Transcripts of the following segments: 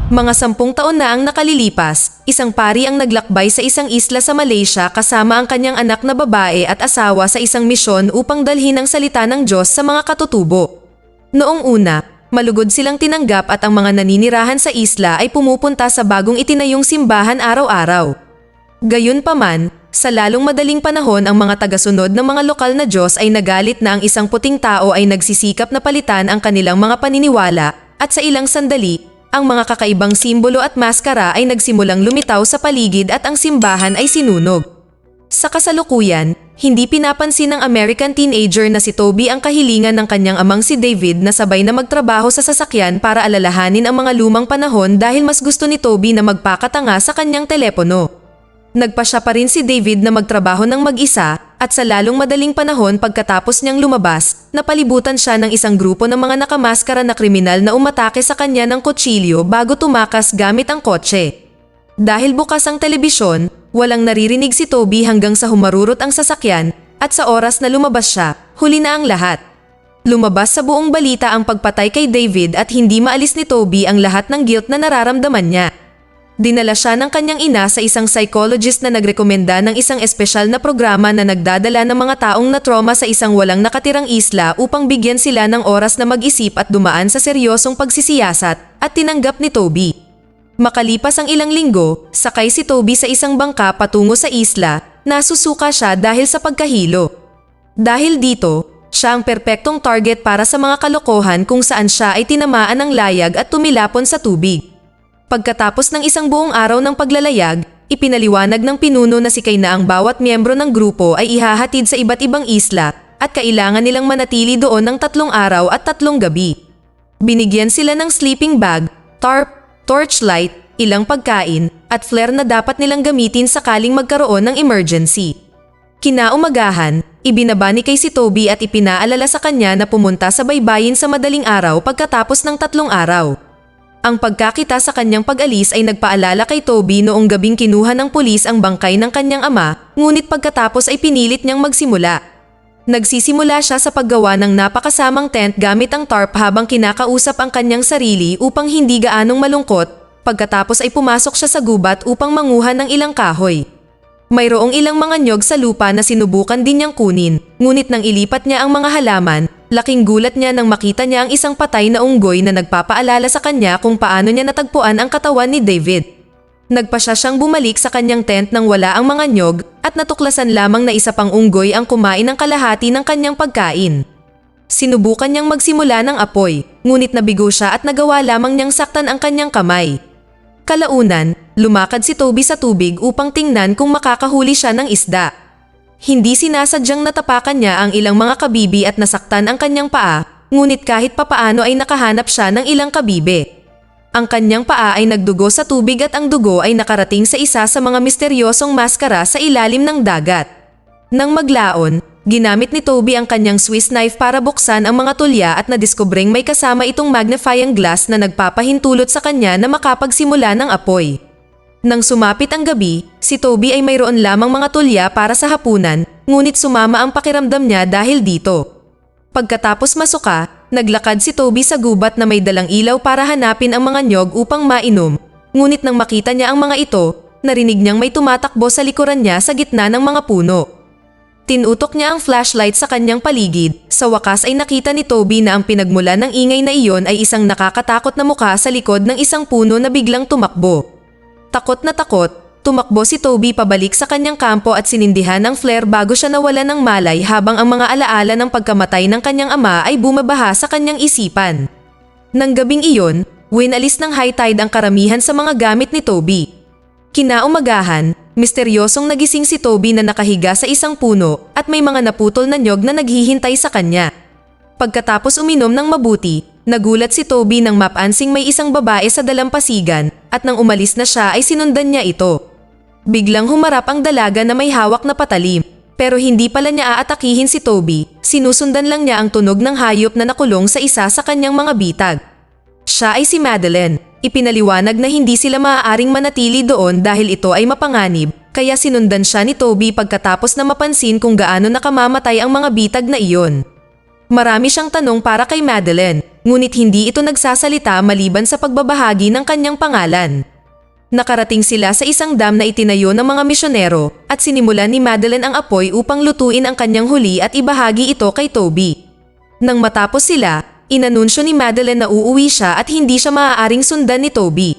Mga 10 taon na ang nakalilipas, isang pari ang naglakbay sa isang isla sa Malaysia kasama ang kanyang anak na babae at asawa sa isang misyon upang dalhin ang salita ng Diyos sa mga katutubo. Noong una, malugod silang tinanggap at ang mga naninirahan sa isla ay pumupunta sa bagong itinayong simbahan araw-araw. Gayunpaman, sa lalong madaling panahon ang mga tagasunod ng mga lokal na Diyos ay nagalit na ang isang puting tao ay nagsisikap na palitan ang kanilang mga paniniwala at sa ilang sandali, ang mga kakaibang simbolo at maskara ay nagsimulang lumitaw sa paligid at ang simbahan ay sinunog. Sa kasalukuyan, hindi pinapansin ng American teenager na si Toby ang kahilingan ng kanyang amang si David na sabay na magtrabaho sa sasakyan para alalahanin ang mga lumang panahon dahil mas gusto ni Toby na magpakatanga sa kanyang telepono. Nagpasya pa rin si David na magtrabaho ng mag-isa at sa lalong madaling panahon pagkatapos niyang lumabas, napalibutan siya ng isang grupo ng mga nakamaskara na kriminal na umatake sa kanya ng kutsilyo bago tumakas gamit ang kotse. Dahil bukas ang telebisyon, walang naririnig si Toby hanggang sa humarurot ang sasakyan at sa oras na lumabas siya, huli na ang lahat. Lumabas sa buong balita ang pagpatay kay David at hindi maalis ni Toby ang lahat ng guilt na nararamdaman niya. Dinala siya ng kanyang ina sa isang psychologist na nagrekomenda ng isang espesyal na programa na nagdadala ng mga taong na-trauma sa isang walang nakatirang isla upang bigyan sila ng oras na mag-isip at dumaan sa seryosong pagsisiyasat at tinanggap ni Toby. Makalipas ang ilang linggo, sakay si Toby sa isang bangka patungo sa isla, nasusuka siya dahil sa pagkahilo. Dahil dito, siya ang perpektong target para sa mga kalokohan kung saan siya ay tinamaan ng layag at tumilapon sa tubig. Pagkatapos ng isang buong araw ng paglalayag, ipinaliwanag ng pinuno na si Kay na ang bawat miyembro ng grupo ay ihahatid sa iba't ibang isla at kailangan nilang manatili doon ng 3 araw at 3 gabi. Binigyan sila ng sleeping bag, tarp, torchlight, ilang pagkain at flare na dapat nilang gamitin sakaling magkaroon ng emergency. Kinaumagahan, ibinaba ni Kay si Toby at ipinaalala sa kanya na pumunta sa baybayin sa madaling araw pagkatapos ng 3 araw. Ang pagkakita sa kanyang pag-alis ay nagpaalala kay Toby noong gabing kinuha ng pulis ang bangkay ng kanyang ama, ngunit pagkatapos ay pinilit niyang magsimula. Nagsisimula siya sa paggawa ng napakasamang tent gamit ang tarp habang kinakausap ang kanyang sarili upang hindi gaanong malungkot, pagkatapos ay pumasok siya sa gubat upang manguha ng ilang kahoy. Mayroong ilang mga nyog sa lupa na sinubukan din niyang kunin, ngunit nang ilipat niya ang mga halaman, laking gulat niya nang makita niya ang isang patay na unggoy na nagpapaalala sa kanya kung paano niya natagpuan ang katawan ni David. Nagpasya siyang bumalik sa kanyang tent nang wala ang mga nyog at natuklasan lamang na isa pang unggoy ang kumain ng kalahati ng kanyang pagkain. Sinubukan niyang magsimula ng apoy, ngunit nabigo siya at nagawa lamang niyang saktan ang kanyang kamay. Kalaunan, lumakad si Toby sa tubig upang tingnan kung makakahuli siya ng isda. Hindi sinasadyang natapakan niya ang ilang mga kabibi at nasaktan ang kanyang paa, ngunit kahit papaano ay nakahanap siya ng ilang kabibe. Ang kanyang paa ay nagdugo sa tubig at ang dugo ay nakarating sa isa sa mga misteryosong maskara sa ilalim ng dagat. Nang maglaon, ginamit ni Toby ang kanyang Swiss knife para buksan ang mga tulya at nadiskubreng may kasama itong magnifying glass na nagpapahintulot sa kanya na makapagsimula ng apoy. Nang sumapit ang gabi, si Toby ay mayroon lamang mga tulya para sa hapunan, ngunit sumama ang pakiramdam niya dahil dito. Pagkatapos masuka, naglakad si Toby sa gubat na may dalang ilaw para hanapin ang mga nyog upang mainom, ngunit nang makita niya ang mga ito, narinig niyang may tumatakbo sa likuran niya sa gitna ng mga puno. Tinutok niya ang flashlight sa kanyang paligid. Sa wakas ay nakita ni Toby na ang pinagmulan ng ingay na iyon ay isang nakakatakot na mukha sa likod ng isang puno na biglang tumakbo. Takot na takot, tumakbo si Toby pabalik sa kanyang kampo at sinindihan ang flare bago siya nawalan ng malay habang ang mga alaala ng pagkamatay ng kanyang ama ay bumabaha sa kanyang isipan. Nang gabing iyon, winalis ng high tide ang karamihan sa mga gamit ni Toby. Kinaumagahan, misteryosong nagising si Toby na nakahiga sa isang puno at may mga naputol na nyog na naghihintay sa kanya. Pagkatapos uminom ng mabuti, nagulat si Toby nang mapansing may isang babae sa dalampasigan at nang umalis na siya ay sinundan niya ito. Biglang humarap ang dalaga na may hawak na patalim, pero hindi pala niya aatakihin si Toby, sinusundan lang niya ang tunog ng hayop na nakulong sa isa sa kanyang mga bitag. Siya ay si Madeline. Ipinaliwanag na hindi sila maaaring manatili doon dahil ito ay mapanganib, kaya sinundan siya ni Toby pagkatapos na mapansin kung gaano nakamamatay ang mga bitag na iyon. Marami siyang tanong para kay Madeline, ngunit hindi ito nagsasalita maliban sa pagbabahagi ng kanyang pangalan. Nakarating sila sa isang dam na itinayo ng mga misyonero at sinimulan ni Madeline ang apoy upang lutuin ang kanyang huli at ibahagi ito kay Toby. Nang matapos sila, inanunsyo ni Madeline na uuwi siya at hindi siya maaaring sundan ni Toby.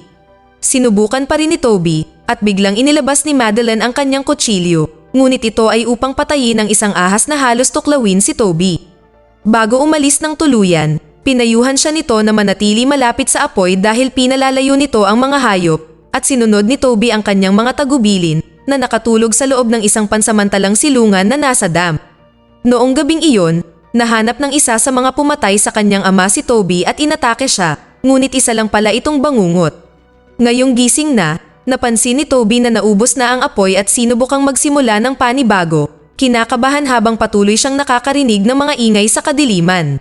Sinubukan pa rin ni Toby at biglang inilabas ni Madeline ang kanyang kutsilyo, ngunit ito ay upang patayin ang isang ahas na halos tuklawin si Toby. Bago umalis ng tuluyan, pinayuhan siya nito na manatili malapit sa apoy dahil pinalalayo nito ang mga hayop at sinunod ni Toby ang kanyang mga tagubilin na nakatulog sa loob ng isang pansamantalang silungan na nasa dam. Noong gabing iyon, nahanap ng isa sa mga pumatay sa kanyang ama si Toby at inatake siya, ngunit isa lang pala itong bangungot. Ngayong gising na, napansin ni Toby na naubos na ang apoy at sinubukang magsimula ng panibago. Kinakabahan habang patuloy siyang nakakarinig ng mga ingay sa kadiliman.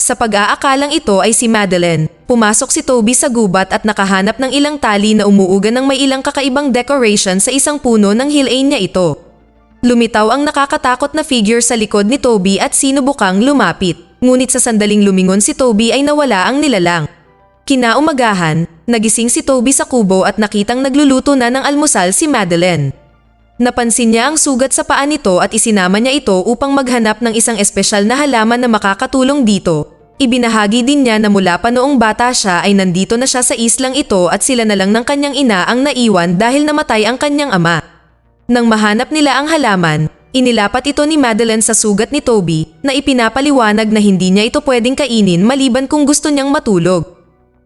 Sa pag-aakalang ito ay si Madeline, pumasok si Toby sa gubat at nakahanap ng ilang tali na umuugan ng may ilang kakaibang decoration sa isang puno ng hilain niya ito. Lumitaw ang nakakatakot na figure sa likod ni Toby at sinubukang lumapit, ngunit sa sandaling lumingon si Toby ay nawala ang nilalang. Kinaumagahan, nagising si Toby sa kubo at nakitang nagluluto na ng almusal si Madeline. Napansin niya ang sugat sa paa nito at isinama niya ito upang maghanap ng isang espesyal na halaman na makakatulong dito. Ibinahagi din niya na mula pa noong bata siya ay nandito na siya sa islang ito at sila na lang ng kanyang ina ang naiwan dahil namatay ang kanyang ama. Nang mahanap nila ang halaman, inilapat ito ni Madeline sa sugat ni Toby na ipinapaliwanag na hindi niya ito pwedeng kainin maliban kung gusto niyang matulog.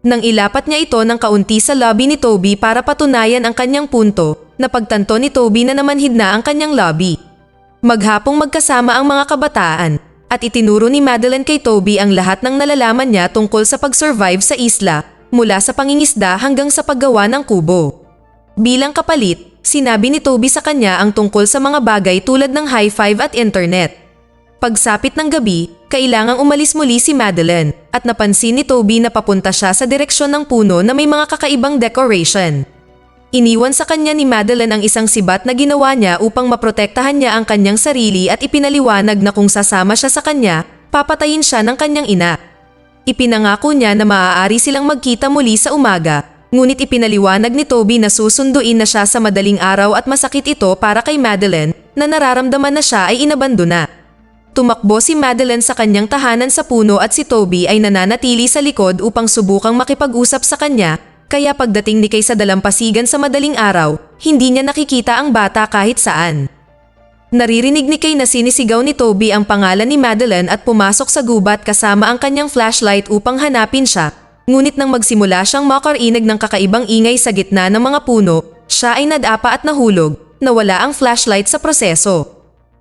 Nang ilapat niya ito ng kaunti sa lobby ni Toby para patunayan ang kanyang punto, napagtanto ni Toby na namanhid na ang kanyang lobby. Maghapong magkasama ang mga kabataan at itinuro ni Madeline kay Toby ang lahat ng nalalaman niya tungkol sa pag-survive sa isla mula sa pangingisda hanggang sa paggawa ng kubo. Bilang kapalit, sinabi ni Toby sa kanya ang tungkol sa mga bagay tulad ng high five at internet. Pagsapit ng gabi, kailangang umalis muli si Madeline at napansin ni Toby na papunta siya sa direksyon ng puno na may mga kakaibang decoration. Iniwan sa kanya ni Madeline ang isang sibat na ginawa niya upang maprotektahan niya ang kanyang sarili at ipinaliwanag na kung sasama siya sa kanya, papatayin siya ng kanyang ina. Ipinangako niya na maaari silang magkita muli sa umaga, ngunit ipinaliwanag ni Toby na susunduin na siya sa madaling araw at masakit ito para kay Madeline na nararamdaman na siya ay inabandona. Tumakbo si Madeline sa kanyang tahanan sa puno at si Toby ay nananatili sa likod upang subukang makipag-usap sa kanya, kaya pagdating ni Kay sa dalampasigan sa madaling araw, hindi niya nakikita ang bata kahit saan. Naririnig ni Kay na sinisigaw ni Toby ang pangalan ni Madeline at pumasok sa gubat kasama ang kanyang flashlight upang hanapin siya, ngunit nang magsimula siyang makarinig ng kakaibang ingay sa gitna ng mga puno, siya ay nadapa at nahulog, nawala ang flashlight sa proseso.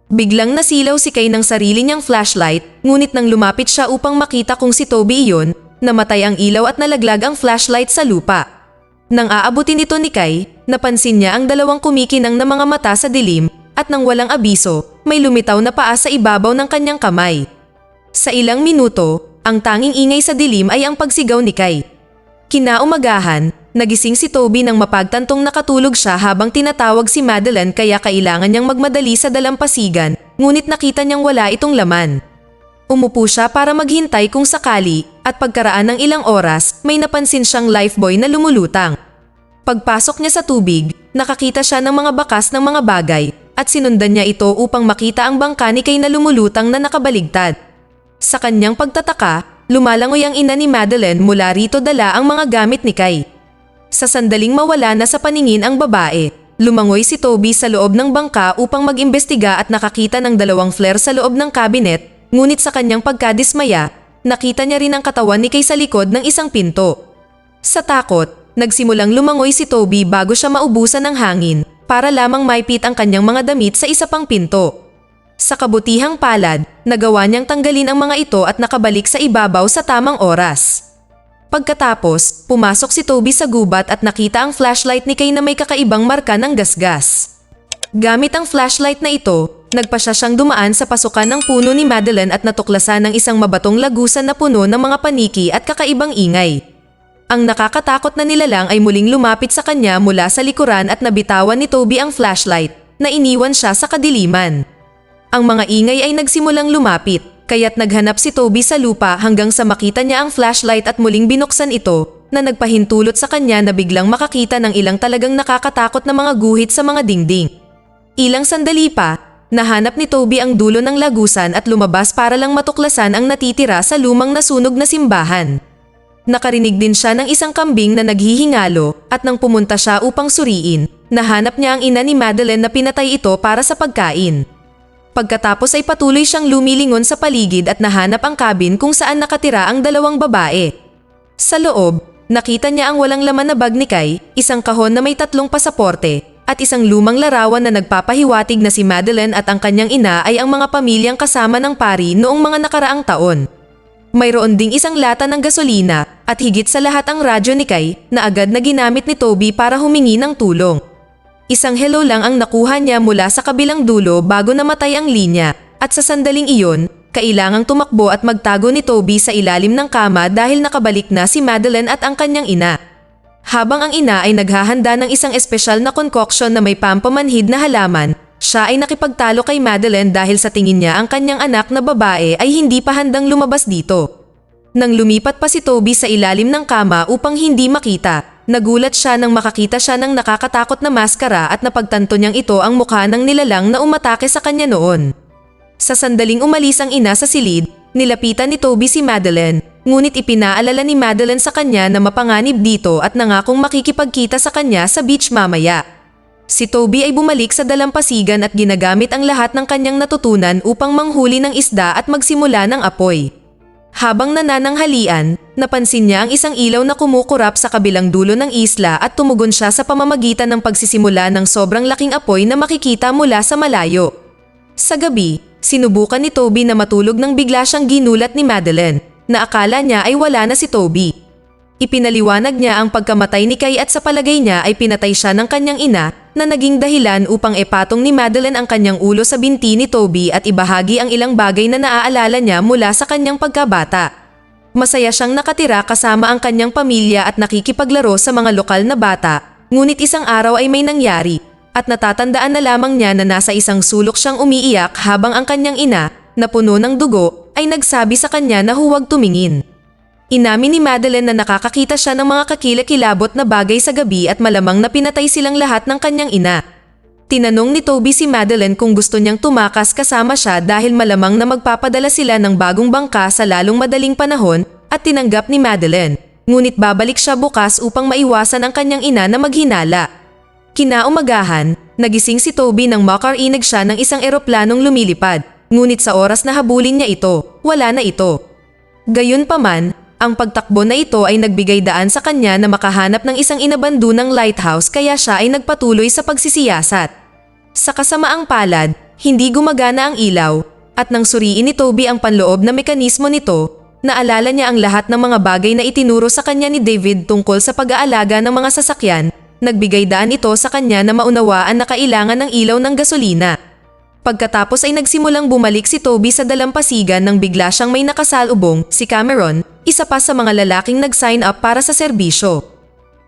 Biglang nasilaw si Kay ng sarili niyang flashlight, ngunit nang lumapit siya upang makita kung si Toby iyon, namatay ang ilaw at nalaglag ang flashlight sa lupa. Nang aabutin ito ni Kay, napansin niya ang dalawang kumikinang na mga mata sa dilim at nang walang abiso, may lumitaw na paa sa ibabaw ng kanyang kamay. Sa ilang minuto, ang tanging ingay sa dilim ay ang pagsigaw ni Kay. Kinaumagahan, nagising si Toby nang mapagtantong nakatulog siya habang tinatawag si Madeline kaya kailangan niyang magmadali sa dalampasigan, ngunit nakita niyang wala itong laman. Umupo siya para maghintay kung sakali at pagkaraan ng ilang oras may napansin siyang lifebuoy na lumulutang. Pagpasok niya sa tubig, nakakita siya ng mga bakas ng mga bagay at sinundan niya ito upang makita ang bangka ni Kay na lumulutang na nakabaligtad. Sa kanyang pagtataka, lumalangoy ang ina ni Madeline mula rito dala ang mga gamit ni Kay. Sa sandaling mawala na sa paningin ang babae, lumangoy si Toby sa loob ng bangka upang mag-imbestiga at nakakita ng dalawang flare sa loob ng cabinet, ngunit sa kanyang pagkadismaya, nakita niya rin ang katawan ni Kay sa likod ng isang pinto. Sa takot, nagsimulang lumangoy si Toby bago siya maubusan ng hangin para lamang maipit ang kanyang mga damit sa isa pang pinto. Sa kabutihang palad, nagawa niyang tanggalin ang mga ito at nakabalik sa ibabaw sa tamang oras. Pagkatapos, pumasok si Toby sa gubat at nakita ang flashlight ni Kay na may kakaibang marka ng gasgas. Gamit ang flashlight na ito, nagpasya siyang dumaan sa pasukan ng puno ni Madeline at natuklasan ng isang mabatong lagusan na puno ng mga paniki at kakaibang ingay. Ang nakakatakot na nilalang ay muling lumapit sa kanya mula sa likuran at nabitawan ni Toby ang flashlight na iniwan siya sa kadiliman. Ang mga ingay ay nagsimulang lumapit kaya't naghanap si Toby sa lupa hanggang sa makita niya ang flashlight at muling binuksan ito na nagpahintulot sa kanya na biglang makakita ng ilang talagang nakakatakot na mga guhit sa mga dingding. Ilang sandali pa, nahanap ni Toby ang dulo ng lagusan at lumabas para lang matuklasan ang natitira sa lumang nasunog na simbahan. Nakarinig din siya ng isang kambing na naghihingalo at nang pumunta siya upang suriin, nahanap niya ang ina ni Madeleine na pinatay ito para sa pagkain. Pagkatapos ay patuloy siyang lumilingon sa paligid at nahanap ang cabin kung saan nakatira ang dalawang babae. Sa loob, nakita niya ang walang laman na bag ni Kai, isang kahon na may 3 pasaporte, at isang lumang larawan na nagpapahiwatig na si Madeleine at ang kanyang ina ay ang mga pamilyang kasama ng pari noong mga nakaraang taon. Mayroon ding isang lata ng gasolina at higit sa lahat ang radyo ni Kai na agad na ginamit ni Toby para humingi ng tulong. Isang hello lang ang nakuha niya mula sa kabilang dulo bago namatay ang linya at sa sandaling iyon, kailangang tumakbo at magtago ni Toby sa ilalim ng kama dahil nakabalik na si Madeleine at ang kanyang ina. Habang ang ina ay naghahanda ng isang espesyal na concoction na may pampamanhid na halaman, siya ay nakipagtalo kay Madeleine dahil sa tingin niya ang kanyang anak na babae ay hindi pa handang lumabas dito. Nang lumipat pa si Toby sa ilalim ng kama upang hindi makita, nagulat siya nang makakita siya ng nakakatakot na maskara at napagtanto niyang ito ang mukha ng nilalang na umatake sa kanya noon. Sa sandaling umalis ang ina sa silid, nilapitan ni Toby si Madeleine, ngunit ipinaalala ni Madeleine sa kanya na mapanganib dito at nangakong makikipagkita sa kanya sa beach mamaya. Si Toby ay bumalik sa dalampasigan at ginagamit ang lahat ng kanyang natutunan upang manghuli ng isda at magsimula ng apoy. Habang nanananghalian, napansin niya ang isang ilaw na kumukurap sa kabilang dulo ng isla at tumugon siya sa pamamagitan ng pagsisimula ng sobrang laking apoy na makikita mula sa malayo. Sa gabi, sinubukan ni Toby na matulog nang bigla siyang ginulat ni Madeleine, na akala niya ay wala na si Toby. Ipinaliwanag niya ang pagkamatay ni Kai at sa palagay niya ay pinatay siya ng kanyang ina na naging dahilan upang epatong ni Madeleine ang kanyang ulo sa binti ni Toby at ibahagi ang ilang bagay na naaalala niya mula sa kanyang pagkabata. Masaya siyang nakatira kasama ang kanyang pamilya at nakikipaglaro sa mga lokal na bata, ngunit isang araw ay may nangyari at natatandaan na lamang niya na nasa isang sulok siyang umiiyak habang ang kanyang ina, na puno ng dugo, ay nagsabi sa kanya na huwag tumingin. Inamin ni Madeleine na nakakakita siya ng mga kakilakilabot na bagay sa gabi at malamang na pinatay silang lahat ng kanyang ina. Tinanong ni Toby si Madeleine kung gusto niyang tumakas kasama siya dahil malamang na magpapadala sila ng bagong bangka sa lalong madaling panahon at tinanggap ni Madeleine. Ngunit babalik siya bukas upang maiwasan ang kanyang ina na maghinala. Kinaumagahan, nagising si Toby nang makarinig siya ng isang eroplanong lumilipad. Ngunit sa oras na habulin niya ito, wala na ito. Gayunpaman, ang pagtakbo na ito ay nagbigay daan sa kanya na makahanap ng isang inabandunang lighthouse kaya siya ay nagpatuloy sa pagsisiyasat. Sa kasamaang palad, hindi gumagana ang ilaw at nang suriin ni Toby ang panloob na mekanismo nito, naalala niya ang lahat ng mga bagay na itinuro sa kanya ni David tungkol sa pag-aalaga ng mga sasakyan, nagbigay daan ito sa kanya na maunawaan na kailangan ng ilaw ng gasolina. Pagkatapos ay nagsimulang bumalik si Toby sa dalampasigan nang bigla siyang may nakasalubong, si Cameron, isa pa sa mga lalaking nag-sign up para sa serbisyo.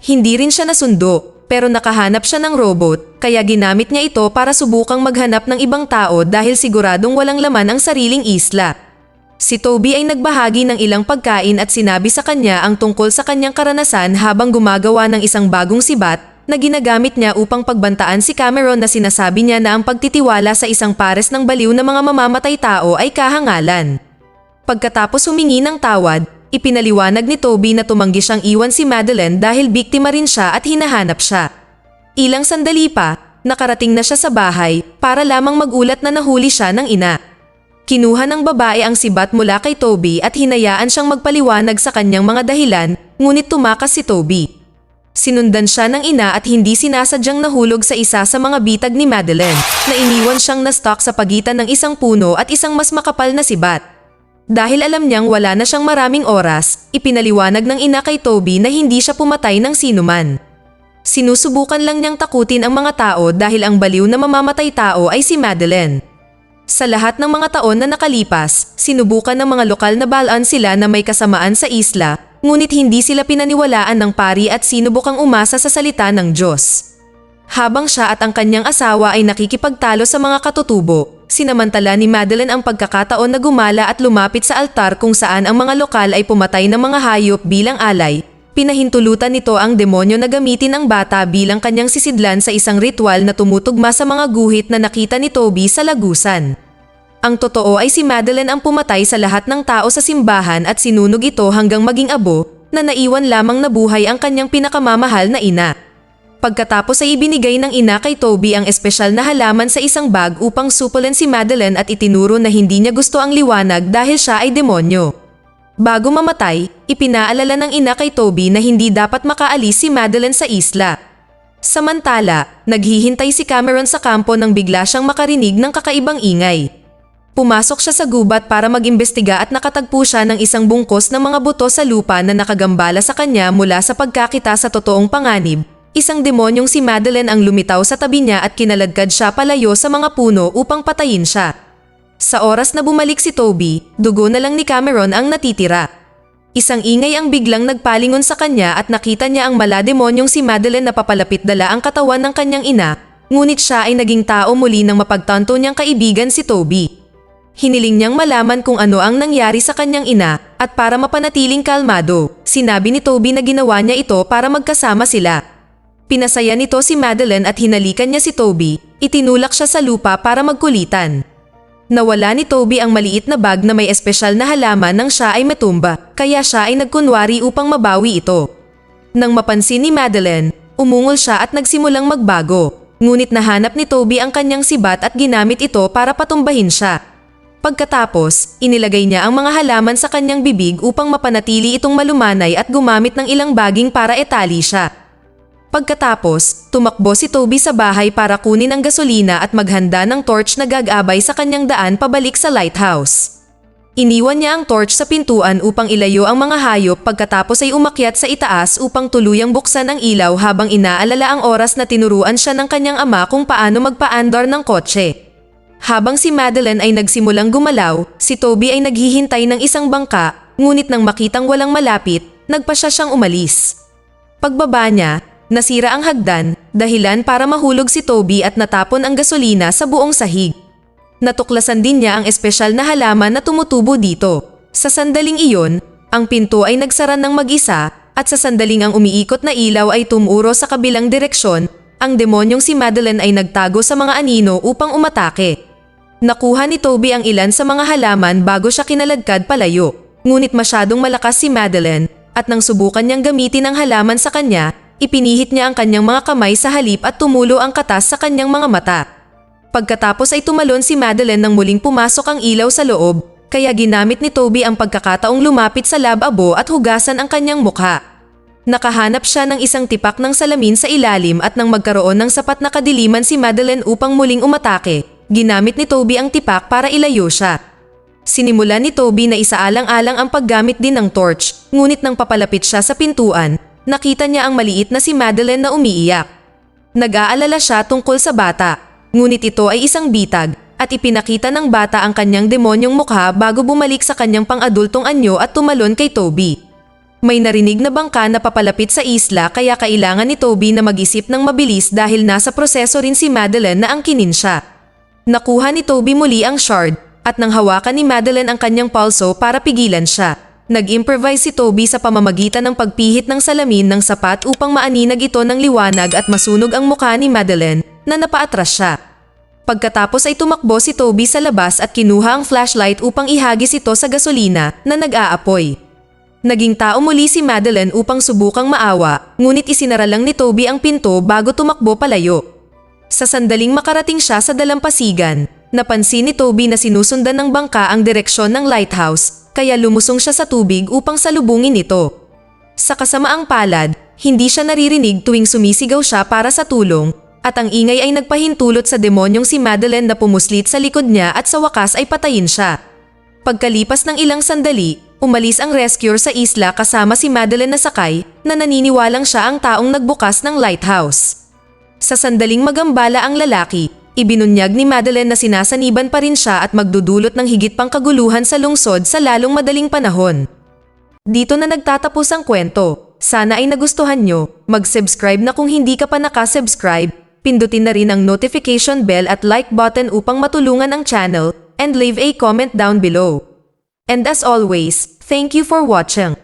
Hindi rin siya nasundo, pero nakahanap siya ng robot, kaya ginamit niya ito para subukang maghanap ng ibang tao dahil siguradong walang laman ang sariling isla. Si Toby ay nagbahagi ng ilang pagkain at sinabi sa kanya ang tungkol sa kanyang karanasan habang gumagawa ng isang bagong sibat na ginagamit niya upang pagbantaan si Cameron na sinasabi niya na ang pagtitiwala sa isang pares ng baliw na mga mamamatay tao ay kahangalan. Pagkatapos humingi ng tawad, ipinaliwanag ni Toby na tumanggi siyang iwan si Madeleine dahil biktima rin siya at hinahanap siya. Ilang sandali pa, nakarating na siya sa bahay para lamang magulat na nahuli siya ng ina. Kinuha ng babae ang sibat mula kay Toby at hinayaan siyang magpaliwanag sa kanyang mga dahilan, ngunit tumakas si Toby. Sinundan siya ng ina at hindi sinasadyang nahulog sa isa sa mga bitag ni Madeleine na iniwan siyang na-stuck sa pagitan ng isang puno at isang mas makapal na sibat. Dahil alam niyang wala na siyang maraming oras, ipinaliwanag ng ina kay Toby na hindi siya pumatay ng sinuman. Sinusubukan lang niyang takutin ang mga tao dahil ang baliw na mamamatay tao ay si Madeleine. Sa lahat ng mga taon na nakalipas, sinubukan ng mga lokal na balaan sila na may kasamaan sa isla, ngunit hindi sila pinaniwalaan ng pari at sinubukang umasa sa salita ng Diyos. Habang siya at ang kanyang asawa ay nakikipagtalo sa mga katutubo, sinamantala ni Madeline ang pagkakataon na gumala at lumapit sa altar kung saan ang mga lokal ay pumatay ng mga hayop bilang alay. Pinahintulutan nito ang demonyo na gamitin ang bata bilang kanyang sisidlan sa isang ritual na tumutugma sa mga guhit na nakita ni Toby sa lagusan. Ang totoo ay si Madeline ang pumatay sa lahat ng tao sa simbahan at sinunog ito hanggang maging abo na naiwan lamang na buhay ang kanyang pinakamamahal na ina. Pagkatapos ay ibinigay ng ina kay Toby ang espesyal na halaman sa isang bag upang supulan si Madeline at itinuro na hindi niya gusto ang liwanag dahil siya ay demonyo. Bago mamatay, ipinaalala ng ina kay Toby na hindi dapat makaalis si Madeline sa isla. Samantala, naghihintay si Cameron sa kampo nang bigla siyang makarinig ng kakaibang ingay. Pumasok siya sa gubat para mag-imbestiga at nakatagpo siya ng isang bungkos ng mga buto sa lupa na nakagambala sa kanya mula sa pagkakita sa totoong panganib. Isang demonyong si Madeline ang lumitaw sa tabi niya at kinaladkad siya palayo sa mga puno upang patayin siya. Sa oras na bumalik si Toby, dugo na lang ni Cameron ang natitira. Isang ingay ang biglang nagpalingon sa kanya at nakita niya ang malademonyong si Madeline na papalapit dala ang katawan ng kanyang ina, ngunit siya ay naging tao muli ng mapagtanto niyang kaibigan si Toby. Hiniling niyang malaman kung ano ang nangyari sa kanyang ina at para mapanatiling kalmado, sinabi ni Toby na ginawa niya ito para magkasama sila. Pinasaya nito si Madeline at hinalikan niya si Toby, itinulak siya sa lupa para magkulitan. Nawala ni Toby ang maliit na bag na may espesyal na halaman nang siya ay matumba, kaya siya ay nagkunwari upang mabawi ito. Nang mapansin ni Madeline, umungol siya at nagsimulang magbago, ngunit nahanap ni Toby ang kanyang sibat at ginamit ito para patumbahin siya. Pagkatapos, inilagay niya ang mga halaman sa kanyang bibig upang mapanatili itong malumanay at gumamit ng ilang baging para etali siya. Pagkatapos, tumakbo si Toby sa bahay para kunin ang gasolina at maghanda ng torch na gagabay sa kanyang daan pabalik sa lighthouse. Iniwan niya ang torch sa pintuan upang ilayo ang mga hayop pagkatapos ay umakyat sa itaas upang tuluyang buksan ang ilaw habang inaalala ang oras na tinuruan siya ng kanyang ama kung paano magpaandar ng kotse. Habang si Madeline ay nagsimulang gumalaw, si Toby ay naghihintay ng isang bangka, ngunit nang makitang walang malapit, nagpasya siyang umalis. Pagbaba niya, nasira ang hagdan, dahilan para mahulog si Toby at natapon ang gasolina sa buong sahig. Natuklasan din niya ang espesyal na halaman na tumutubo dito. Sa sandaling iyon, ang pinto ay nagsara ng mag-isa at sa sandaling ang umiikot na ilaw ay tumuro sa kabilang direksyon, ang demonyong si Madeline ay nagtago sa mga anino upang umatake. Nakuha ni Toby ang ilan sa mga halaman bago siya kinaladkad palayo, ngunit masyadong malakas si Madeline at nang subukan niyang gamitin ang halaman sa kanya, ipinihit niya ang kanyang mga kamay sa halip at tumulo ang katas sa kanyang mga mata. Pagkatapos ay tumalon si Madeline nang muling pumasok ang ilaw sa loob, kaya ginamit ni Toby ang pagkakataong lumapit sa lababo at hugasan ang kanyang mukha. Nakahanap siya ng isang tipak ng salamin sa ilalim at nang magkaroon ng sapat na kadiliman si Madeline upang muling umatake, ginamit ni Toby ang tipak para ilayo siya. Sinimulan ni Toby na isaalang-alang ang paggamit din ng torch, ngunit nang papalapit siya sa pintuan, nakita niya ang maliit na si Madeline na umiiyak. Nag-aalala siya tungkol sa bata, ngunit ito ay isang bitag at ipinakita ng bata ang kanyang demonyong mukha bago bumalik sa kanyang pang-adultong anyo at tumalon kay Toby. May narinig na bangka na papalapit sa isla kaya kailangan ni Toby na mag-isip ng mabilis dahil nasa proseso rin si Madeline na angkinin siya. Nakuha ni Toby muli ang shard at nang hawakan ni Madeline ang kanyang pulso para pigilan siya. Nag-improvise si Toby sa pamamagitan ng pagpihit ng salamin ng sapat upang maaninag ito ng liwanag at masunog ang mukha ni Madeline na napaatras siya. Pagkatapos ay tumakbo si Toby sa labas at kinuha ang flashlight upang ihagis ito sa gasolina na nag-aapoy. Naging tao muli si Madeline upang subukang maawa, ngunit isinara lang ni Toby ang pinto bago tumakbo palayo. Sa sandaling makarating siya sa dalampasigan, napansin ni Toby na sinusundan ng bangka ang direksyon ng lighthouse, kaya lumusong siya sa tubig upang salubungin ito. Sa kasamaang palad, hindi siya naririnig tuwing sumisigaw siya para sa tulong, at ang ingay ay nagpahintulot sa demonyong si Madeline na pumuslit sa likod niya at sa wakas ay patayin siya. Pagkalipas ng ilang sandali, umalis ang rescuer sa isla kasama si Madeline na sakay na naniniwalang siya ang taong nagbukas ng lighthouse. Sa sandaling magambala ang lalaki, ibinunyag ni Madeline na sinasaniban pa rin siya at magdudulot ng higit pang kaguluhan sa lungsod sa lalong madaling panahon. Dito na nagtatapos ang kwento. Sana ay nagustuhan nyo. Mag-subscribe na kung hindi ka pa nakasubscribe pindutin na rin ang notification bell at like button upang matulungan ang channel, and leave a comment down below. And as always, thank you for watching.